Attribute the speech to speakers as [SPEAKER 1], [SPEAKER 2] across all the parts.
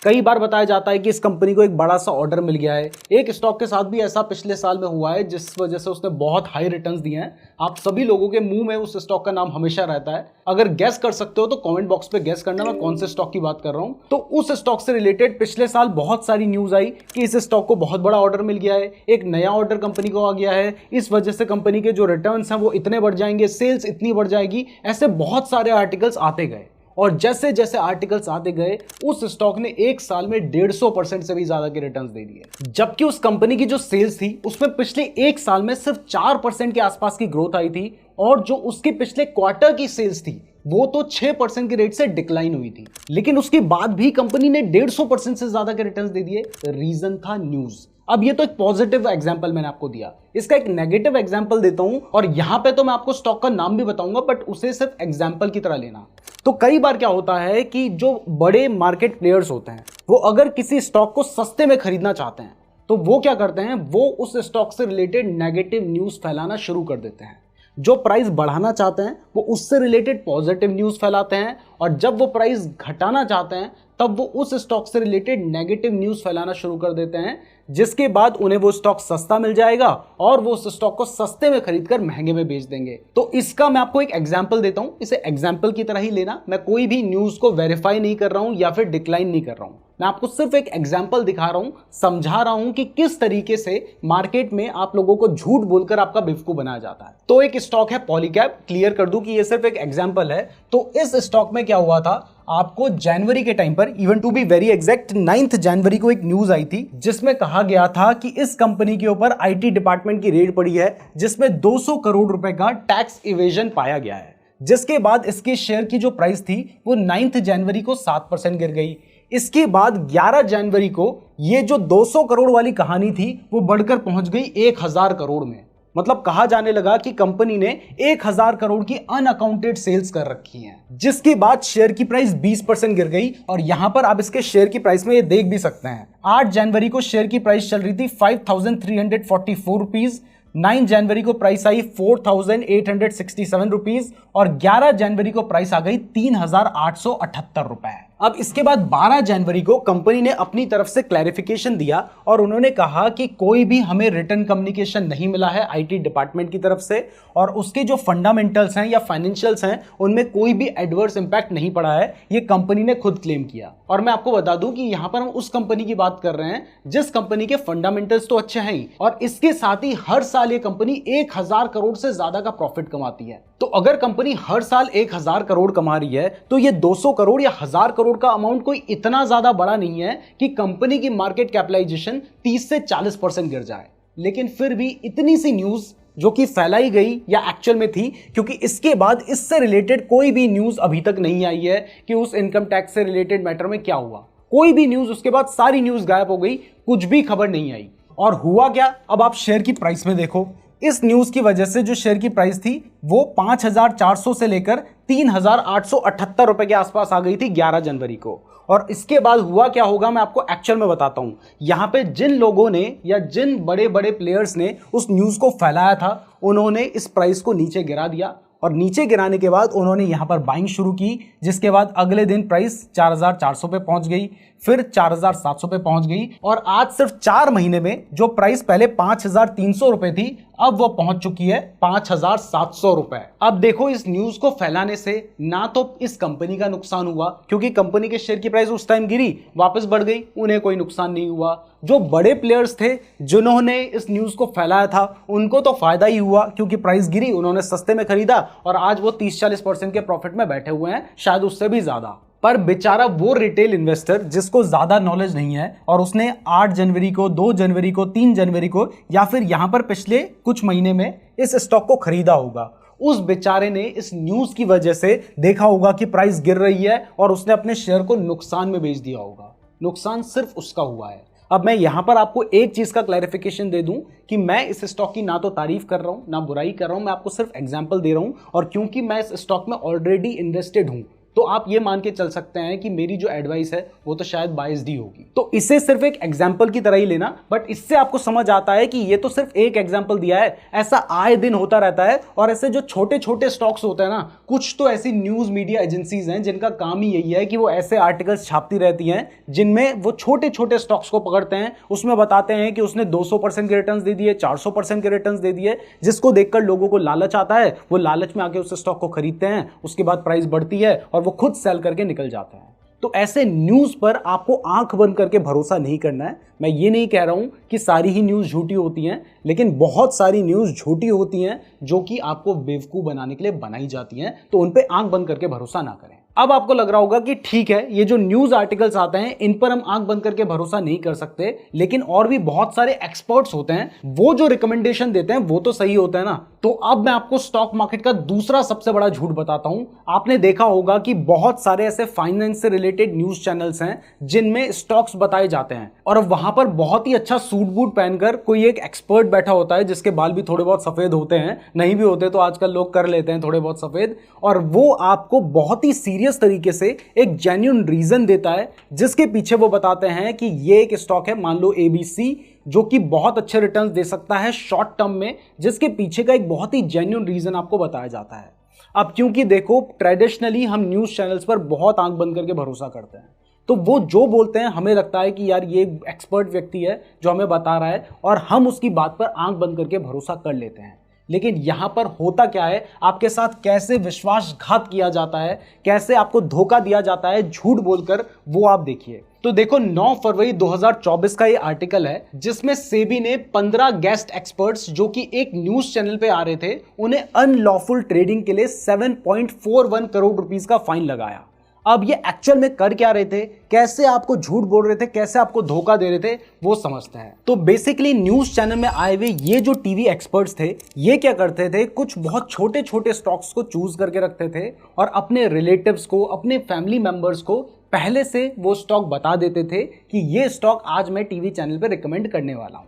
[SPEAKER 1] कई बार बताया जाता है कि इस कंपनी को एक बड़ा सा ऑर्डर मिल गया है। एक स्टॉक के साथ भी ऐसा पिछले साल में हुआ है जिस वजह से उसने बहुत हाई रिटर्न्स दिए हैं। आप सभी लोगों के मुंह में उस स्टॉक का नाम हमेशा रहता है। अगर गैस कर सकते हो तो कमेंट बॉक्स पे गैस करना मैं कौन से स्टॉक की बात कर रहा हूं। तो उस स्टॉक से रिलेटेड पिछले साल बहुत सारी न्यूज आई कि इस स्टॉक को बहुत बड़ा ऑर्डर मिल गया है, एक नया ऑर्डर कंपनी को आ गया है, इस वजह से कंपनी के जो रिटर्न्स हैं वो इतने बढ़ जाएंगे, सेल्स इतनी बढ़ जाएगी। ऐसे बहुत सारे आर्टिकल्स आते गए और जैसे जैसे आर्टिकल्स आते गए उस स्टॉक ने एक साल में 150% से भी ज्यादा के रिटर्न्स दे दिए। जबकि उस कंपनी की जो सेल्स थी उसमें पिछले एक साल में सिर्फ 4% के आसपास की ग्रोथ आई थी और जो उसके पिछले क्वार्टर की सेल्स थी वो तो 6% के रेट से डिक्लाइन हुई थी। लेकिन उसके बाद भी कंपनी ने 150% से ज्यादा के रिटर्न्स दे दिए। रीजन था न्यूज। अब ये तो एक पॉजिटिव एग्जांपल मैंने आपको दिया, इसका एक नेगेटिव एग्जांपल देता हूं और यहां पे तो मैं आपको स्टॉक का नाम भी बताऊंगा बट उसे सिर्फ एग्जांपल की तरह लेना। तो कई बार क्या होता है कि जो बड़े मार्केट प्लेयर्स होते हैं वो अगर किसी स्टॉक को सस्ते में खरीदना चाहते हैं तो वो क्या करते हैं, वो उस स्टॉक से रिलेटेड नेगेटिव न्यूज फैलाना शुरू कर देते हैं। जो प्राइस बढ़ाना चाहते हैं वो उससे रिलेटेड पॉजिटिव न्यूज फैलाते हैं और जब वो प्राइस घटाना चाहते हैं तब वो उस स्टॉक से रिलेटेड नेगेटिव न्यूज फैलाना शुरू कर देते हैं, जिसके बाद उन्हें वो स्टॉक सस्ता मिल जाएगा और वो उस स्टॉक को सस्ते में खरीदकर महंगे में बेच देंगे। तो इसका मैं आपको एक एग्जांपल देता हूं, इसे एग्जांपल की तरह ही लेना। मैं कोई भी न्यूज को वेरीफाई नहीं कर रहा हूं या फिर डिक्लाइन नहीं कर रहा हूं, मैं आपको सिर्फ एक एग्जांपल दिखा रहा हूं, समझा रहा हूं कि किस तरीके से मार्केट में आप लोगों को झूठ बोलकर आपका बेवकूफ बनाया जाता है। तो एक स्टॉक है पॉलीकैब, क्लियर कर दूं कि ये सिर्फ एक एग्जांपल है। तो इस स्टॉक में क्या हुआ था, आपको जनवरी के टाइम पर, even to be very exact 9 जनवरी को एक न्यूज आई थी जिसमें कहा गया था कि इस कंपनी के ऊपर आईटी डिपार्टमेंट की रेड पड़ी है जिसमें 200 करोड़ रुपए का टैक्स इवेजन पाया गया है। जिसके बाद इसके शेयर की जो प्राइस थी वो 9 जनवरी को 7% गिर गई। इसके बाद 11 जनवरी को ये जो 200 करोड़ वाली कहानी थी वो बढ़कर पहुंच गई 1000 करोड़ में। मतलब कहा जाने लगा कि कंपनी ने 1000 करोड़ की अनअकाउंटेड सेल्स कर रखी हैं, जिसके बाद शेयर की प्राइस 20% गिर गई। और यहां पर आप इसके शेयर की प्राइस में ये देख भी सकते हैं, 8 जनवरी को शेयर की प्राइस चल रही थी 5344 रुपीज, 9 जनवरी को प्राइस आई 4867 रुपीज और 11 जनवरी को प्राइस आ गई 3878 रुपए। अब इसके बाद 12 जनवरी को कंपनी ने अपनी तरफ से क्लैरिफिकेशन दिया और उन्होंने कहा कि कोई भी हमें रिटर्न कम्युनिकेशन नहीं मिला है आईटी डिपार्टमेंट की तरफ से और उसके जो फंडामेंटल्स हैं या फाइनेंशियल्स हैं उनमें कोई भी एडवर्स इंपैक्ट नहीं पड़ा है, ये कंपनी ने खुद क्लेम किया। और मैं आपको बता दूं कि यहां पर हम उस कंपनी की बात कर रहे हैं जिस कंपनी के फंडामेंटल्स तो अच्छे हैं ही और इसके साथ ही हर साल ये कंपनी 1000 करोड़ से ज्यादा का प्रॉफिट कमाती है। तो अगर कंपनी हर साल 1000 करोड़ कमा रही है तो ये 200 करोड़ या 1000 करोड़ का अमाउंट कोई इतना ज्यादा बड़ा नहीं है कि कंपनी की मार्केट कैपिटलाइजेशन 30 से 40% गिर जाए। लेकिन फिर भी इतनी सी न्यूज जो कि फैलाई गई या एक्चुअल में थी, क्योंकि इसके बाद इससे रिलेटेड कोई भी न्यूज अभी तक नहीं आई है कि उस इनकम टैक्स से रिलेटेड मैटर में क्या हुआ। कोई भी न्यूज, उसके बाद सारी न्यूज गायब हो गई, कुछ भी खबर नहीं आई। और हुआ क्या, अब आप शेयर की प्राइस में देखो। इस न्यूज की वजह से जो शेयर की प्राइस थी वो 5400 से लेकर 3878 रुपए के आसपास आ गई थी 11 जनवरी को। और इसके बाद हुआ क्या होगा मैं आपको एक्चुअल में बताता हूं। यहां पे जिन लोगों ने या जिन बड़े बड़े प्लेयर्स ने उस न्यूज को फैलाया था उन्होंने इस प्राइस को नीचे गिरा दिया और नीचे गिराने के बाद उन्होंने यहां पर बाइंग शुरू की, जिसके बाद अगले दिन प्राइस 4400 पे पहुंच गई, फिर 4700 पे पहुंच गई और आज सिर्फ 4 महीने में जो प्राइस पहले 5300 रुपए थी अब वो पहुंच चुकी है 5700 रुपए। अब देखो, इस न्यूज को फैलाने से ना तो इस कंपनी का नुकसान हुआ क्योंकि कंपनी के शेयर की प्राइस उस टाइम गिरी, वापस बढ़ गई, उन्हें कोई नुकसान नहीं हुआ। जो बड़े प्लेयर्स थे जिन्होंने इस न्यूज को फैलाया था उनको तो फायदा ही हुआ क्योंकि प्राइस गिरी, उन्होंने सस्ते में खरीदा और आज वो 30-40% के प्रॉफिट में बैठे हुए हैं, शायद उससे भी ज्यादा। पर बेचारा वो रिटेल इन्वेस्टर जिसको ज्यादा नॉलेज नहीं है और उसने 8 जनवरी को, 2 जनवरी को, 3 जनवरी को या फिर यहां पर पिछले कुछ महीने में इस स्टॉक को खरीदा होगा, उस बेचारे ने इस न्यूज की वजह से देखा होगा कि प्राइस गिर रही है और उसने अपने शेयर को नुकसान में बेच दिया होगा। नुकसान सिर्फ उसका हुआ है। अब मैं यहां पर आपको एक चीज का क्लैरिफिकेशन दे दूं कि मैं इस स्टॉक की ना तो तारीफ कर रहा हूं ना बुराई कर रहा हूं, मैं आपको सिर्फ एग्जांपल दे रहा हूं। और क्योंकि मैं इस स्टॉक में ऑलरेडी इन्वेस्टेड हूं तो आप ये मान के चल सकते हैं कि मेरी जो एडवाइस है वो तो शायद बाइस्ड ही होगी। तो इसे सिर्फ एक एग्जांपल की तरह ही लेना, बट इससे आपको समझ आता है कि ये तो सिर्फ एक एग्जांपल दिया है, ऐसा आए दिन होता रहता है। और ऐसे जो छोटे छोटे स्टॉक्स होते हैं ना, कुछ तो ऐसी न्यूज मीडिया एजेंसीज हैं जिनका काम ही यही है कि वो ऐसे आर्टिकल्स छापती रहती हैं जिनमें वो छोटे छोटे स्टॉक्स को पकड़ते हैं, उसमें बताते हैं कि उसने 200% के रिटर्न्स दे दिए, 400% के रिटर्न्स दे दिए, जिसको देखकर लोगों को लालच आता है, वो लालच में आके उस स्टॉक को खरीदते हैं, उसके बाद प्राइस बढ़ती है और वो खुद सेल करके निकल जाते हैं। तो ऐसे न्यूज पर आपको आंख बंद करके भरोसा नहीं करना है। मैं ये नहीं कह रहा हूं कि सारी ही न्यूज झूठी होती हैं, लेकिन बहुत सारी न्यूज झूठी होती हैं जो कि आपको बेवकूफ बनाने के लिए बनाई जाती हैं, तो उन पे आंख बंद करके भरोसा ना करें। अब आपको लग रहा होगा कि ठीक है, ये जो न्यूज आर्टिकल्स आते हैं इन पर हम आंख बंद करके भरोसा नहीं कर सकते, लेकिन और भी बहुत सारे एक्सपर्ट्स होते हैं, वो जो रिकमेंडेशन देते हैं वो तो सही होता है ना। तो अब मैं आपको स्टॉक मार्केट का दूसरा सबसे बड़ा झूठ बताता हूं। आपने देखा होगा कि बहुत सारे ऐसे फाइनेंस से रिलेटेड न्यूज चैनल्स हैं जिनमें स्टॉक्स बताए जाते हैं, और वहां पर बहुत ही अच्छा सूट बूट पहनकर कोई एक एक्सपर्ट बैठा होता है जिसके बाल भी थोड़े बहुत सफेद होते हैं, नहीं भी होते तो आजकल लोग कर लेते हैं थोड़े बहुत सफेद, और वो आपको बहुत ही सीरियस तरीके से एक जेन्युइन रीजन देता है जिसके पीछे वो बताते हैं कि ये एक स्टॉक है, मान लो एबीसी, जो कि बहुत अच्छे रिटर्न्स दे सकता है शॉर्ट टर्म में, जिसके पीछे का एक बहुत ही जेन्युइन रीजन आपको बताया जाता है। अब क्योंकि देखो, ट्रेडिशनली हम न्यूज चैनल्स पर बहुत आंख बंद करके भरोसा करते हैं, तो वो जो बोलते हैं हमें लगता है कि यार ये एक्सपर्ट व्यक्ति है जो हमें बता रहा है, और हम उसकी बात पर आंख बंद करके भरोसा कर लेते हैं। लेकिन यहां पर होता क्या है, आपके साथ कैसे विश्वासघात किया जाता है, कैसे आपको धोखा दिया जाता है झूठ बोलकर, वो आप देखिए। तो देखो, 9 फरवरी 2024 का ये आर्टिकल है जिसमें सेबी ने 15 गेस्ट एक्सपर्ट्स जो कि एक न्यूज चैनल पे आ रहे थे, उन्हें अनलॉफुल ट्रेडिंग के लिए 7.41 करोड़ रुपीस का फाइन लगाया। अब ये एक्चुअल में कर क्या रहे थे, कैसे आपको झूठ बोल रहे थे, कैसे आपको धोखा दे रहे थे, वो समझते हैं। तो बेसिकली न्यूज चैनल में आए हुए ये जो टीवी एक्सपर्ट्स थे, ये क्या करते थे, कुछ बहुत छोटे छोटे स्टॉक्स को चूज करके रखते थे और अपने रिलेटिव्स को, अपने फैमिली मेंबर्स को पहले से वो स्टॉक बता देते थे कि ये स्टॉक आज मैं टीवी चैनल पे रिकमेंड करने वाला हूं।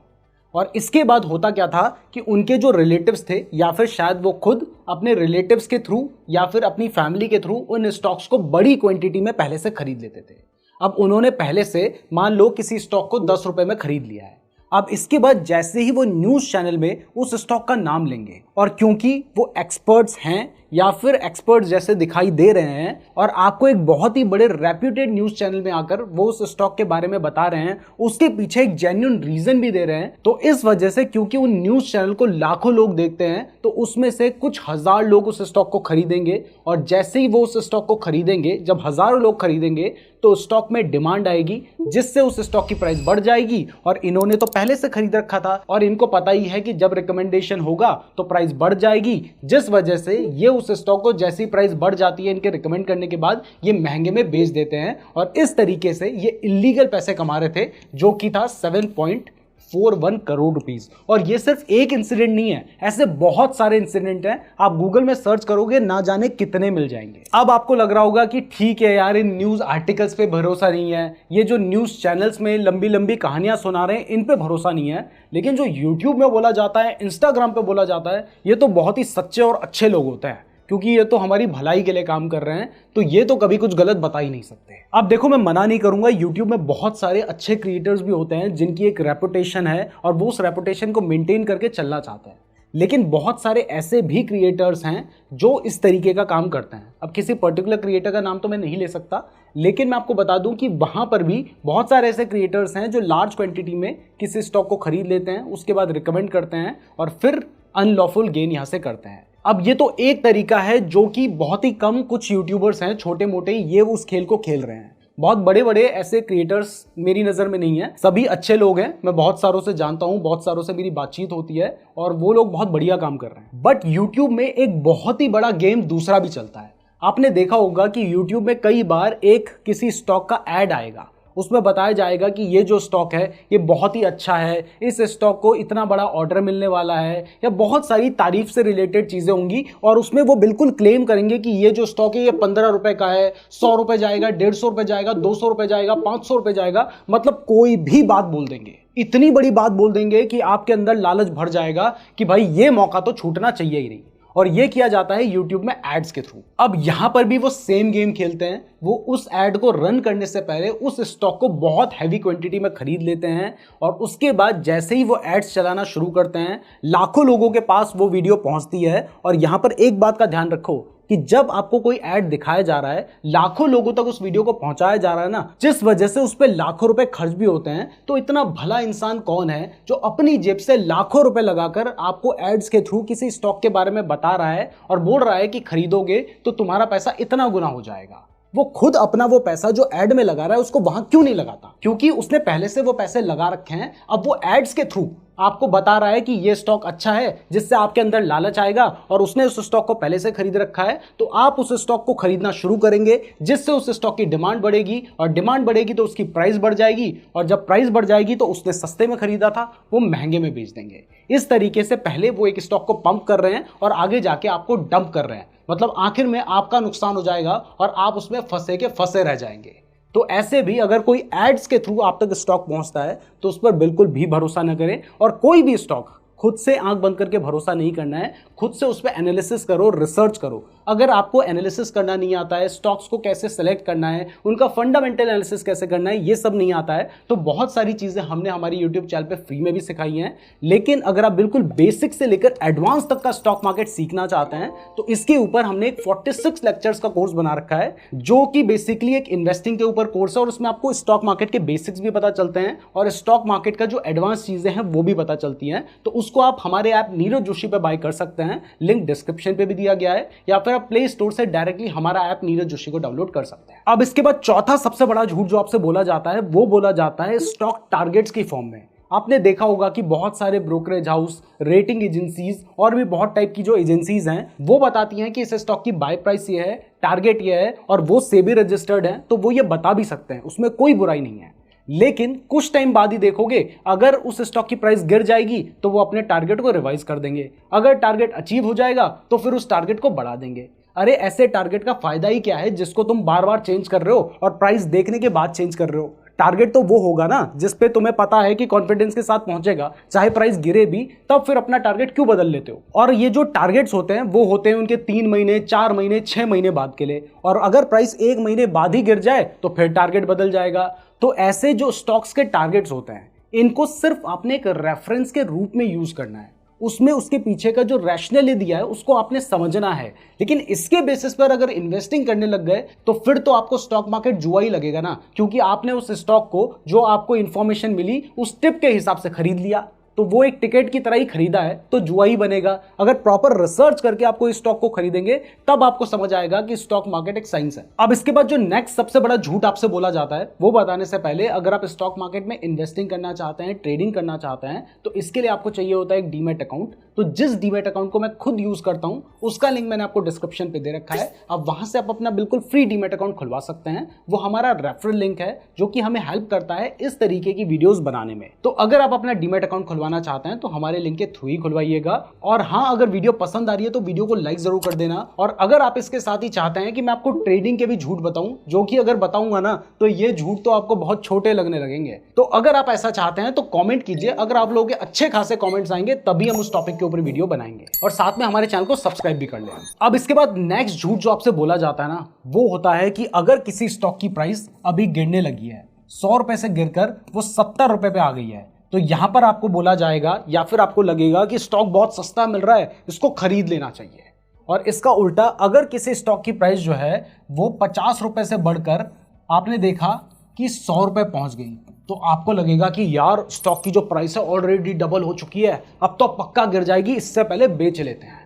[SPEAKER 1] और इसके बाद होता क्या था कि उनके जो रिलेटिव्स थे, या फिर शायद वो खुद अपने रिलेटिव्स के थ्रू या फिर अपनी फैमिली के थ्रू उन स्टॉक्स को बड़ी क्वांटिटी में पहले से खरीद लेते थे। अब उन्होंने पहले से मान लो किसी स्टॉक को 10 रुपए में खरीद लिया है। अब इसके बाद जैसे ही वो न्यूज चैनल में उस स्टॉक का नाम लेंगे, और क्योंकि वो एक्सपर्ट्स हैं या फिर एक्सपर्ट्स जैसे दिखाई दे रहे हैं और आपको एक बहुत ही बड़े रेप्यूटेड न्यूज चैनल में आकर वो उस स्टॉक के बारे में बता रहे हैं, उसके पीछे एक जेन्युइन रीजन भी दे रहे हैं, तो इस वजह से, क्योंकि उन न्यूज चैनल को लाखों लोग देखते हैं, तो उसमें से कुछ हजार लोग उस स्टॉक को खरीदेंगे, और जैसे ही वो उस स्टॉक को खरीदेंगे, जब हजारों लोग खरीदेंगे तो स्टॉक में डिमांड आएगी, जिससे उस स्टॉक की प्राइस बढ़ जाएगी। और इन्होंने तो पहले से खरीद रखा था और इनको पता ही है कि जब रिकमेंडेशन होगा तो प्राइस बढ़ जाएगी, जिस वजह से ये उस स्टॉक को जैसी प्राइस बढ़ जाती है इनके रिकमेंड करने के बाद, ये महंगे में बेच देते हैं, और इस तरीके से ये इलीगल पैसे कमा रहे थे, जो कि था 7.41 करोड़ रुपीस। और ये सिर्फ एक इंसिडेंट नहीं है, ऐसे बहुत सारे इंसिडेंट हैं, आप गूगल में सर्च करोगे ना जाने कितने मिल जाएंगे। अब आपको लग रहा होगा कि ठीक है यार, इन न्यूज आर्टिकल्स पे भरोसा नहीं है, ये जो न्यूज चैनल्स में लंबी लंबी कहानियां सुना रहे हैं इन पे भरोसा नहीं है, लेकिन जो यूट्यूब में बोला जाता है, इंस्टाग्राम पे बोला जाता है, ये तो बहुत ही सच्चे और अच्छे लोग होते हैं, क्योंकि ये तो हमारी भलाई के लिए काम कर रहे हैं, तो ये तो कभी कुछ गलत बता ही नहीं सकते। अब देखो, मैं मना नहीं करूंगा, YouTube में बहुत सारे अच्छे क्रिएटर्स भी होते हैं जिनकी एक रेपुटेशन है और वो उस रेपुटेशन को मेंटेन करके चलना चाहते हैं, लेकिन बहुत सारे ऐसे भी क्रिएटर्स हैं जो इस तरीके का काम करते हैं। अब किसी पर्टिकुलर क्रिएटर का नाम तो मैं नहीं ले सकता, लेकिन मैं आपको बता दूं कि वहां पर भी बहुत सारे ऐसे क्रिएटर्स हैं जो लार्ज क्वांटिटी में किसी स्टॉक को खरीद लेते हैं, उसके बाद रिकमेंड करते हैं और फिर अनलॉफुल गेन यहां से करते हैं। अब ये तो एक तरीका है जो कि बहुत ही कम कुछ यूट्यूबर्स हैं, छोटे मोटे, ये उस खेल को खेल रहे हैं। बहुत बड़े बड़े ऐसे क्रिएटर्स मेरी नज़र में नहीं है, सभी अच्छे लोग हैं, मैं बहुत सारों से जानता हूं, बहुत सारों से मेरी बातचीत होती है और वो लोग बहुत बढ़िया काम कर रहे हैं। बट यूट्यूब में एक बहुत ही बड़ा गेम दूसरा भी चलता है। आपने देखा होगा कि यूट्यूब में कई बार एक किसी स्टॉक का ऐड आएगा, उसमें बताया जाएगा कि ये जो स्टॉक है ये बहुत ही अच्छा है, इस स्टॉक को इतना बड़ा ऑर्डर मिलने वाला है, या बहुत सारी तारीफ से रिलेटेड चीज़ें होंगी, और उसमें वो बिल्कुल क्लेम करेंगे कि ये जो स्टॉक है ये 15 रुपए का है, 100 रुपए जाएगा, 150 रुपए जाएगा, 200 रुपए जाएगा, 500 रुपए जाएगा, मतलब कोई भी बात बोल देंगे, इतनी बड़ी बात बोल देंगे कि आपके अंदर लालच भर जाएगा कि भाई ये मौका तो छूटना चाहिए ही नहीं। और ये किया जाता है यूट्यूब में एड्स के थ्रू। अब यहां पर भी वो सेम गेम खेलते हैं, वो उस एड को रन करने से पहले उस स्टॉक को बहुत हैवी क्वांटिटी में खरीद लेते हैं और उसके बाद जैसे ही वो एड्स चलाना शुरू करते हैं लाखों लोगों के पास वो वीडियो पहुंचती है। और यहां पर एक बात का ध्यान रखो कि जब आपको कोई ऐड दिखाया जा रहा है, लाखों लोगों तक उस वीडियो को पहुंचाया जा रहा है ना, जिस वजह से उस पर लाखों रुपए खर्च भी होते हैं, तो इतना भला इंसान कौन है जो अपनी जेब से लाखों रुपए लगाकर आपको एड्स के थ्रू किसी स्टॉक के बारे में बता रहा है और बोल रहा है कि खरीदोगे तो तुम्हारा पैसा इतना गुना हो जाएगा। वो खुद अपना वो पैसा जो एड में लगा रहा है उसको वहां क्यों नहीं लगाता? क्योंकि उसने पहले से वो पैसे लगा रखे हैं। अब वो एड्स के थ्रू आपको बता रहा है कि ये स्टॉक अच्छा है, जिससे आपके अंदर लालच आएगा और उसने उस स्टॉक को पहले से खरीद रखा है, तो आप उस स्टॉक को खरीदना शुरू करेंगे, जिससे उस स्टॉक की डिमांड बढ़ेगी और डिमांड बढ़ेगी तो उसकी प्राइस बढ़ जाएगी और जब प्राइस बढ़ जाएगी तो उसने सस्ते में खरीदा था वो महंगे में बेच देंगे। इस तरीके से पहले वो एक स्टॉक को पंप कर रहे हैं और आगे जाके आपको डंप कर रहे हैं। मतलब आखिर में आपका नुकसान हो जाएगा और आप उसमें फंसे के फंसे रह जाएंगे। तो ऐसे भी अगर कोई एड्स के थ्रू आप तक स्टॉक पहुंचता है तो उस पर बिल्कुल भी भरोसा न करें और कोई भी स्टॉक खुद से आंख बंद करके भरोसा नहीं करना है। खुद से उस पर एनालिसिस करो, रिसर्च करो। अगर आपको एनालिसिस करना नहीं आता है, स्टॉक्स को कैसे सेलेक्ट करना है, उनका फंडामेंटल एनालिसिस कैसे करना है, ये सब नहीं आता है, तो बहुत सारी चीजें हमने हमारी यूट्यूब चैनल पे फ्री में भी सिखाई हैं। लेकिन अगर आप बिल्कुल बेसिक से लेकर एडवांस तक का स्टॉक मार्केट सीखना चाहते हैं तो इसके ऊपर हमने एक 46 लेक्चर्स का कोर्स बना रखा है, जो कि बेसिकली एक इन्वेस्टिंग के ऊपर कोर्स है और उसमें आपको स्टॉक मार्केट के बेसिक्स भी पता चलते हैं और स्टॉक मार्केट का जो एडवांस चीजें हैं वो भी पता चलती हैं। तो उसको आप हमारे ऐप नीरज जोशी पे बाय कर सकते हैं, लिंक डिस्क्रिप्शन पे भी दिया गया है, या फिर आप प्ले स्टोर से डायरेक्टली हमारा ऐप नीरज जोशी को डाउनलोड कर सकते हैं। अब इसके बाद चौथा सबसे बड़ा झूठ जो आपसे बोला जाता है वो बोला जाता है स्टॉक टारगेट्स की फॉर्म में। आपने देखा होगा कि बहुत सारे ब्रोकरेज हाउस, रेटिंग एजेंसीज और भी बहुत टाइप की जो एजेंसीज हैं वो बताती हैं कि इस स्टॉक की बाय प्राइस ये है, टारगेट ये है और वो सेबी रजिस्टर्ड है, तो वो ये बता भी सकते हैं, उसमें कोई बुराई नहीं है। लेकिन कुछ टाइम बाद ही देखोगे अगर उस स्टॉक की प्राइस गिर जाएगी तो वो अपने टारगेट को रिवाइज कर देंगे, अगर टारगेट अचीव हो जाएगा तो फिर उस टारगेट को बढ़ा देंगे। अरे ऐसे टारगेट का फायदा ही क्या है जिसको तुम बार बार चेंज कर रहे हो और प्राइस देखने के बाद चेंज कर रहे हो? टारगेट तो वो होगा ना जिस पे तुम्हें पता है कि कॉन्फिडेंस के साथ पहुंचेगा, चाहे प्राइस गिरे भी, तब फिर अपना टारगेट क्यों बदल लेते हो? और ये जो टारगेट्स होते हैं वो होते हैं उनके 3 महीने, 4 महीने, 6 महीने बाद के लिए, और अगर प्राइस 1 महीने बाद ही गिर जाए तो फिर टारगेट बदल जाएगा। तो ऐसे जो स्टॉक्स के टारगेट्स होते हैं इनको सिर्फ आपने एक रेफरेंस के रूप में यूज करना है, उसमें उसके पीछे का जो रैशनली दिया है उसको आपने समझना है। लेकिन इसके बेसिस पर अगर इन्वेस्टिंग करने लग गए तो फिर तो आपको स्टॉक मार्केट जुआ ही लगेगा ना, क्योंकि आपने उस स्टॉक को जो आपको इंफॉर्मेशन मिली उस टिप के हिसाब से खरीद लिया, तो वो एक टिकट की तरह ही खरीदा है तो जुआ ही बनेगा। अगर प्रॉपर रिसर्च करके आपको इस स्टॉक को खरीदेंगे तब आपको समझ आएगा कि स्टॉक मार्केट एक साइंस है। अब इसके बाद जो नेक्स्ट सबसे बड़ा झूठ आपसे बोला जाता है वो बताने से पहले, अगर आप स्टॉक मार्केट में इन्वेस्टिंग करना चाहते हैं, ट्रेडिंग करना चाहते हैं, तो इसके लिए आपको चाहिए होता है एक डीमैट अकाउंट। तो जिस डीमैट अकाउंट को मैं खुद यूज करता हूं उसका लिंक मैंने आपको डिस्क्रिप्शन पे दे रखा है, अब वहां से आप अपना बिल्कुल फ्री डीमैट अकाउंट खुलवा सकते हैं। वो हमारा रेफरल लिंक है जो कि हमें हेल्प करता है इस तरीके की वीडियोस बनाने में। तो अगर आप अपना डीमैट अकाउंट खुलवाना चाहते हैं तो हमारे लिंक के थ्रू ही खुलवाइएगा। और हाँ, अगर वीडियो पसंद आ रही है तो वीडियो को लाइक जरूर कर देना। और अगर आप इसके साथ ही चाहते हैं कि मैं आपको ट्रेडिंग के भी झूठ बताऊं, जो कि अगर बताऊंगा ना तो ये झूठ तो आपको बहुत छोटे लगने लगेंगे, तो अगर आप ऐसा चाहते हैं तो कमेंट कीजिए। अगर आप लोगों के अच्छे खासे कमेंट्स आएंगे तभी हम उस टॉपिक के ऊपर वीडियो बनाएंगे, और साथ में हमारे चैनल को सब्सक्राइब भी कर लें। अब इसके बाद नेक्स्ट झूठ जो आपसे बोला जाता है ना वो होता है कि अगर किसी स्टॉक की प्राइस अभी गिरने लगी है, 100 रुपए से गिरकर वो 70 रुपए पे आ गई है, तो यहां पर आपको बोला जाएगा या फिर आपको लगेगा कि स्टॉक बहुत सस्ता मिल रहा है, इसको खरीद लेना चाहिए। और इसका उल्टा, अगर किसी स्टॉक की प्राइस जो है वो 50 रुपए से बढ़कर आपने देखा कि 100 रुपए पहुंच गई, तो आपको लगेगा कि यार स्टॉक की जो प्राइस है ऑलरेडी डबल हो चुकी है, अब तो पक्का गिर जाएगी, इससे पहले बेच लेते हैं।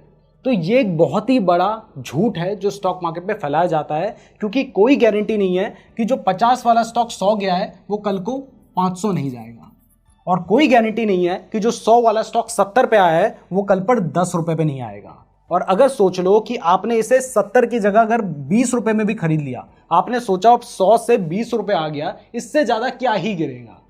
[SPEAKER 1] तो ये एक बहुत ही बड़ा झूठ है जो स्टॉक मार्केट में फैलाया जाता है, क्योंकि कोई गारंटी नहीं है कि जो 50 वाला स्टॉक 100 गया है वो कल को 500 नहीं जाएगा, और कोई गारंटी नहीं है कि जो 100 वाला स्टॉक 70 पे आया है वो कल पर 10 रुपए पे नहीं आएगा। और अगर सोच लो कि आपने इसे 70 की जगह अगर 20 रुपए में भी खरीद लिया, आपने सोचा अब 100 से 20 रुपए आ गया, इससे ज्यादा क्या ही गिरेगा,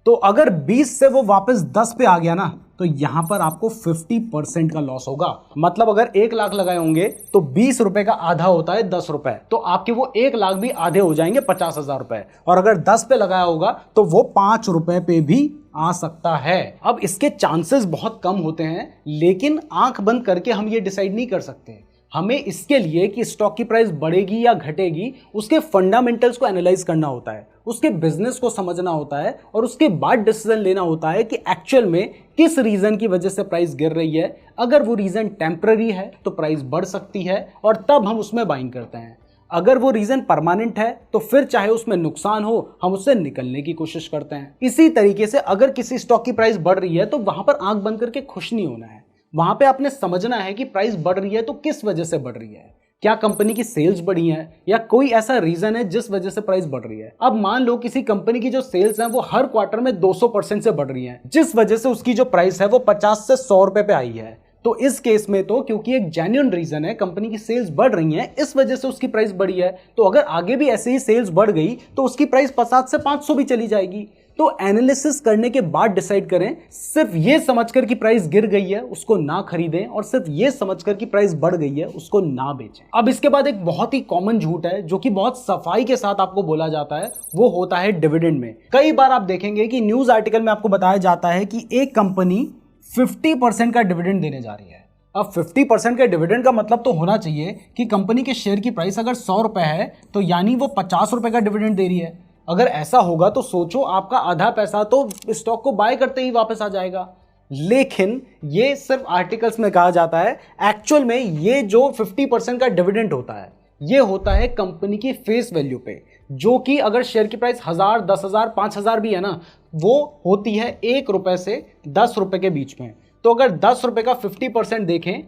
[SPEAKER 1] तो अगर 20 से वो वापस 10 पे आ गया ना, तो यहां पर आपको 50% का लॉस होगा। मतलब अगर 1 लाख लगाए होंगे तो 20 रुपए का आधा होता है 10 रुपए, तो आपके वो 1 लाख भी आधे हो जाएंगे 50,000 रुपए। और अगर 10 पे लगाया होगा तो वो 5 रुपए पे भी आ सकता है। अब इसके चांसेस बहुत कम होते हैं, लेकिन आंख बंद करके हम ये डिसाइड नहीं कर सकते। हमें इसके लिए कि स्टॉक की प्राइस बढ़ेगी या घटेगी, उसके फंडामेंटल्स को एनालाइज करना होता है, उसके बिजनेस को समझना होता है और उसके बाद डिसीजन लेना होता है कि एक्चुअल में किस रीजन की वजह से प्राइस गिर रही है। अगर वो रीजन टेम्पररी है तो प्राइस बढ़ सकती है और तब हम उसमें बाइंग करते हैं। अगर वो रीजन परमानेंट है तो फिर चाहे उसमें नुकसान हो, हम उससे निकलने की कोशिश करते हैं। इसी तरीके से अगर किसी स्टॉक की प्राइस बढ़ रही है तो वहां पर आंख बंद करके खुश नहीं होना है। वहां पे आपने समझना है कि प्राइस बढ़ रही है तो किस वजह से बढ़ रही है। क्या कंपनी की सेल्स बढ़ी है या कोई ऐसा रीजन है जिस वजह से प्राइस बढ़ रही है। अब मान लो किसी कंपनी की जो सेल्स है वो हर क्वार्टर में 200% से बढ़ रही है, जिस वजह से उसकी जो प्राइस है वो 50 से 100 रुपए पे आई है। तो इस केस में तो क्योंकि एक जेन्युइन रीजन है, कंपनी की सेल्स बढ़ रही है, इस वजह से उसकी प्राइस बढ़ी है। तो अगर आगे भी ऐसे ही सेल्स बढ़ गई तो उसकी प्राइस 50 से 500 भी चली जाएगी। तो एनालिसिस करने के बाद डिसाइड करें। सिर्फ ये समझकर कि प्राइस गिर गई है उसको ना खरीदें, और सिर्फ ये समझकर कि प्राइस बढ़ गई है उसको ना बेचें। अब इसके बाद एक बहुत ही कॉमन झूठ है जो कि बहुत सफाई के साथ आपको बोला जाता है, वो होता है डिविडेंड में। कई बार आप देखेंगे कि न्यूज आर्टिकल में आपको बताया जाता है कि एक कंपनी 50% का डिविडेंड देने जा रही है। अब 50% के डिविडेंड का मतलब तो होना चाहिए कि कंपनी के शेयर की प्राइस अगर 100 रुपए है तो यानी वो 50 रुपए का डिविडेंड दे रही है। अगर ऐसा होगा तो सोचो आपका आधा पैसा तो स्टॉक को बाय करते ही वापस आ जाएगा। लेकिन ये सिर्फ आर्टिकल्स में कहा जाता है। एक्चुअल में ये जो 50% का डिविडेंड होता है ये होता है कंपनी की फेस वैल्यू पे, जो कि अगर शेयर की प्राइस 1000, 10,000, 5,000 भी है ना, वो होती है 1 रुपए से 10 रुपए के बीच में। तो अगर 10 रुपए का 50% देखें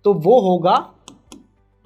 [SPEAKER 1] तो वो होगा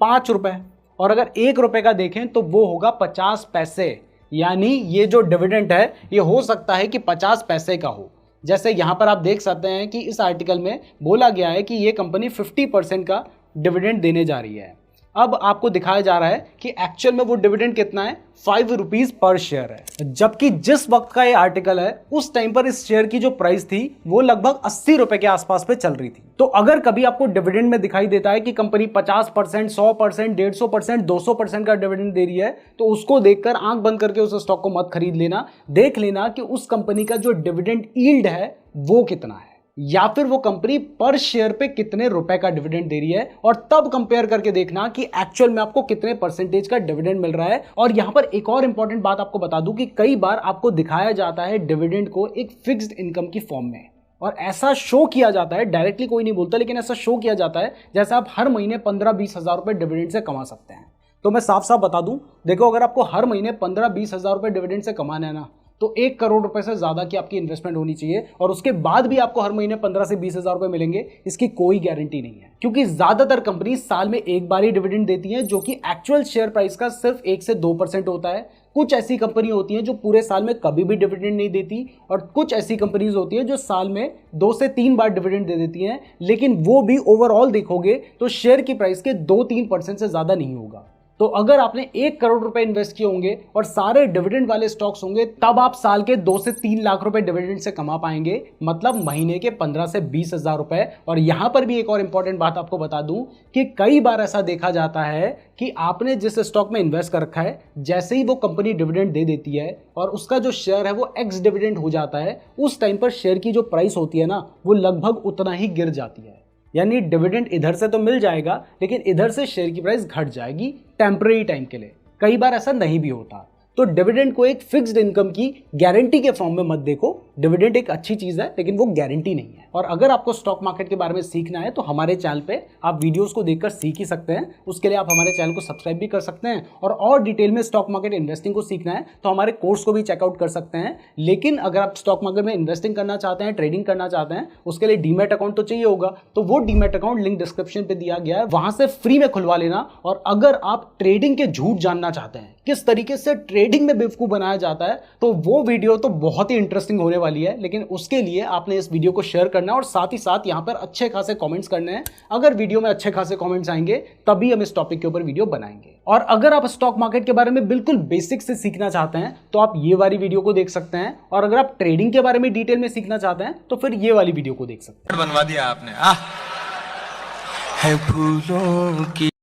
[SPEAKER 1] 5 रुपए, और अगर 1 रुपए का देखें तो वो होगा 50 पैसे। यानी ये जो डिविडेंड है ये हो सकता है कि 50 पैसे का हो। जैसे यहां पर आप देख सकते हैं कि इस आर्टिकल में बोला गया है कि ये कंपनी 50% का डिविडेंड देने जा रही है। अब आपको दिखाया जा रहा है कि एक्चुअल में वो डिविडेंड कितना है, 5 रुपीज पर शेयर है। जबकि जिस वक्त का ये आर्टिकल है उस टाइम पर इस शेयर की जो प्राइस थी वो लगभग 80 रुपए के आसपास पे चल रही थी। तो अगर कभी आपको डिविडेंड में दिखाई देता है कि कंपनी 50%, 100%, 150%, 200% का डिविडेंड दे रही है, तो उसको देखकर आंख बंद करके उस स्टॉक को मत खरीद लेना। देख लेना कि उस कंपनी का जो डिविडेंड यील्ड है वो कितना है, या फिर वो कंपनी पर शेयर पे कितने रुपए का डिविडेंड दे रही है, और तब कंपेयर करके देखना कि एक्चुअल में आपको कितने परसेंटेज का डिविडेंड मिल रहा है। और यहां पर एक और इंपॉर्टेंट बात आपको बता दूं कि कई बार आपको दिखाया जाता है डिविडेंड को एक फिक्स्ड इनकम की फॉर्म में, और ऐसा शो किया जाता है, डायरेक्टली कोई नहीं बोलता लेकिन ऐसा शो किया जाता है जैसे आप हर महीने 15-20 हजार रुपए डिविडेंड से कमा सकते हैं। तो मैं साफ साफ बता दूं, देखो अगर आपको हर महीने 15-20 हजार रुपए डिविडेंड से कमाना है ना, तो 1 करोड़ रुपए से ज्यादा की आपकी इन्वेस्टमेंट होनी चाहिए, और उसके बाद भी आपको हर महीने 15 से 20 हजार रुपए मिलेंगे, इसकी कोई गारंटी नहीं है। क्योंकि ज्यादातर कंपनी साल में एक बार ही डिविडेंड देती हैं, जो कि एक्चुअल शेयर प्राइस का सिर्फ 1 से 2% होता है। कुछ ऐसी कंपनी होती हैं जो पूरे साल में कभी भी डिविडेंड नहीं देती, और कुछ ऐसी कंपनीज होती हैं जो साल में 2 से 3 बार डिविडेंड दे देती हैं, लेकिन वो भी ओवरऑल देखोगे तो शेयर की प्राइस के 2-3% से ज्यादा नहीं होगा। तो अगर आपने 1 करोड़ रुपए इन्वेस्ट किए होंगे और सारे डिविडेंड वाले स्टॉक्स होंगे, तब आप साल के 2 से 3 लाख रुपए डिविडेंड से कमा पाएंगे, मतलब महीने के 15 से 20 हजार रुपए। और यहां पर भी एक और इंपॉर्टेंट बात आपको बता दूं कि कई बार ऐसा देखा जाता है कि आपने जिस स्टॉक में इन्वेस्ट कर रखा है, जैसे ही वो कंपनी डिविडेंड दे देती है और उसका जो शेयर है वो एक्स डिविडेंड हो जाता है, उस टाइम पर शेयर की जो प्राइस होती है ना, वो लगभग उतना ही गिर जाती है। यानी डिविडेंड इधर से तो मिल जाएगा, लेकिन इधर से शेयर की प्राइस घट जाएगी टेम्पररी टाइम के लिए। कई बार ऐसा नहीं भी होता। तो डिविडेंड को एक फिक्स्ड इनकम की गारंटी के फॉर्म में मत देखो। डिविडेंड एक अच्छी चीज है लेकिन वो गारंटी नहीं है। और अगर आपको स्टॉक मार्केट के बारे में सीखना है तो हमारे चैनल पे आप वीडियोस को देखकर सीख ही सकते हैं। उसके लिए आप हमारे चैनल को सब्सक्राइब भी कर सकते हैं, और डिटेल में स्टॉक मार्केट इन्वेस्टिंग को सीखना है तो हमारे कोर्स को भी चेकआउट कर सकते हैं। लेकिन अगर आप स्टॉक मार्केट में इन्वेस्टिंग करना चाहते हैं, ट्रेडिंग करना चाहते हैं, उसके लिए डीमैट अकाउंट तो चाहिए होगा। तो वो डीमैट अकाउंट लिंक डिस्क्रिप्शन पे दिया गया है, वहां से फ्री में खुलवा लेना। और अगर आप ट्रेडिंग के झूठ जानना चाहते हैं, किस तरीके से ट्रेडिंग में बेवकूफ बनाया जाता है, तो वो वीडियो तो बहुत ही इंटरेस्टिंग होने वाली वाली है, लेकिन उसके लिए आपने इस वीडियो को शेयर करना है और साथ ही साथ यहाँ पर अच्छे खासे कमेंट्स करने हैं। अगर वीडियो में अच्छे खासे कमेंट्स आएंगे तभी हम इस टॉपिक के ऊपर वीडियो बनाएंगे। और अगर आप स्टॉक मार्केट के बारे में बिल्कुल बेसिक से सीखना चाहते हैं तो आप ये वाली वीडियो को देख सकते हैं, और अगर आप ट्रेडिंग के बारे में डिटेल में सीखना चाहते हैं तो फिर ये वाली वीडियो को देख सकते हैं।
[SPEAKER 2] बनवा दिया आपने है फूलों की